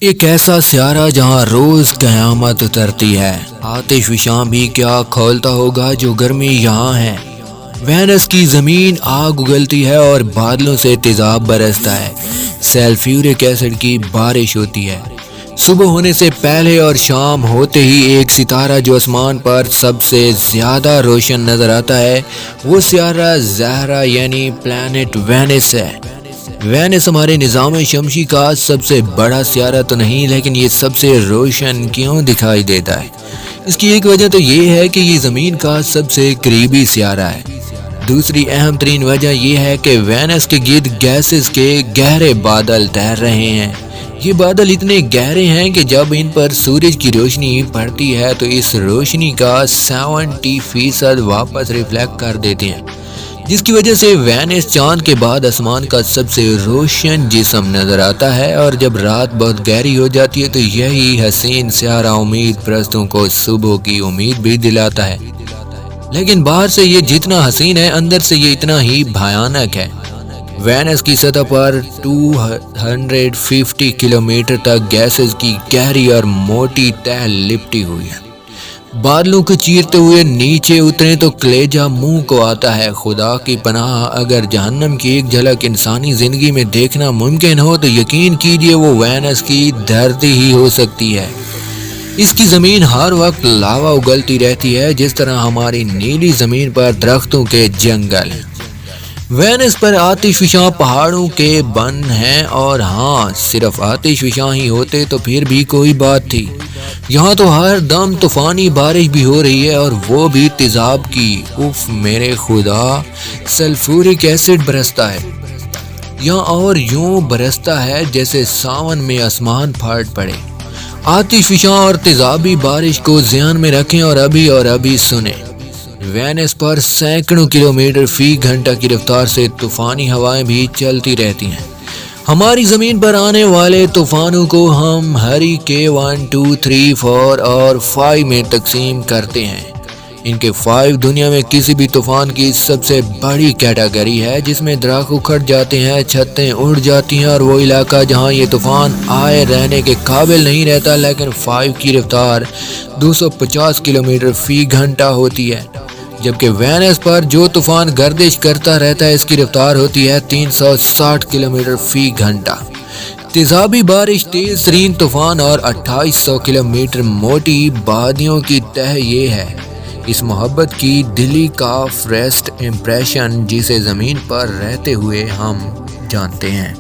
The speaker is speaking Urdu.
ایک ایسا سیارہ جہاں روز قیامت اترتی ہے، آتش فشاں بھی کیا کھولتا ہوگا جو گرمی یہاں ہے۔ وینس کی زمین آگ اگلتی ہے اور بادلوں سے تیزاب برستا ہے، سلفیورک ایسڈ کی بارش ہوتی ہے۔ صبح ہونے سے پہلے اور شام ہوتے ہی ایک ستارہ جو آسمان پر سب سے زیادہ روشن نظر آتا ہے وہ سیارہ زہرہ یعنی پلانٹ وینس ہے۔ وینس ہمارے نظام شمسی کا سب سے بڑا سیارہ تو نہیں، لیکن یہ سب سے روشن کیوں دکھائی دیتا ہے؟ اس کی ایک وجہ تو یہ ہے کہ یہ زمین کا سب سے قریبی سیارہ ہے۔ دوسری اہم ترین وجہ یہ ہے کہ وینس کے گرد گیسز کے گہرے بادل تیر رہے ہیں۔ یہ بادل اتنے گہرے ہیں کہ جب ان پر سورج کی روشنی پڑتی ہے تو اس روشنی کا 70% واپس ریفلیکٹ کر دیتے ہیں، جس کی وجہ سے وینس چاند کے بعد آسمان کا سب سے روشن جسم نظر آتا ہے، اور جب رات بہت گہری ہو جاتی ہے تو یہی حسین سیارہ امید پرستوں کو صبح کی امید بھی دلاتا ہے۔ لیکن باہر سے یہ جتنا حسین ہے، اندر سے یہ اتنا ہی بھیانک ہے۔ وینس کی سطح پر 250 کلومیٹر تک گیسز کی گہری اور موٹی تہ لپٹی ہوئی ہے۔ بادلوں کو چیرتے ہوئے نیچے اتریں تو کلیجہ منہ کو آتا ہے۔ خدا کی پناہ، اگر جہنم کی ایک جھلک انسانی زندگی میں دیکھنا ممکن ہو تو یقین کیجئے وہ وینس کی دھرتی ہی ہو سکتی ہے۔ اس کی زمین ہر وقت لاوا اگلتی رہتی ہے، جس طرح ہماری نیلی زمین پر درختوں کے جنگل ہیں۔ وینس پر آتش فشاں پہاڑوں کے بن ہیں، اور ہاں، صرف آتش فشاں ہی ہوتے تو پھر بھی کوئی بات تھی۔ یہاں تو ہر دم طوفانی بارش بھی ہو رہی ہے، اور وہ بھی تیزاب کی۔ اف میرے خدا، سلفورک ایسڈ برستا ہے یہاں، اور یوں برستا ہے جیسے ساون میں آسمان پھاٹ پڑے۔ آتش فشاں اور تیزابی بارش کو ذہن میں رکھیں اور ابھی سنیں۔ وینس پر سینکڑوں کلومیٹر فی گھنٹہ کی رفتار سے طوفانی ہوائیں بھی چلتی رہتی ہیں۔ ہماری زمین پر آنے والے طوفانوں کو ہم ہریکین 1، 2، 3، 4 اور 5 میں تقسیم کرتے ہیں۔ ان کے 5 دنیا میں کسی بھی طوفان کی سب سے بڑی کیٹیگری ہے، جس میں درخت اکھڑ جاتے ہیں، چھتیں اڑ جاتی ہیں، اور وہ علاقہ جہاں یہ طوفان آئے رہنے کے قابل نہیں رہتا، لیکن 5 کی رفتار 250 کلومیٹر فی گھنٹہ ہوتی ہے۔ جبکہ وینس پر جو طوفان گردش کرتا رہتا ہے، اس کی رفتار ہوتی ہے 360 کلومیٹر فی گھنٹہ۔ تیزابی بارش، تیز ترین طوفان اور 2800 کلومیٹر موٹی وادیوں کی تہ، یہ ہے اس محبت کی دلی کا فرسٹ امپریشن جسے زمین پر رہتے ہوئے ہم جانتے ہیں۔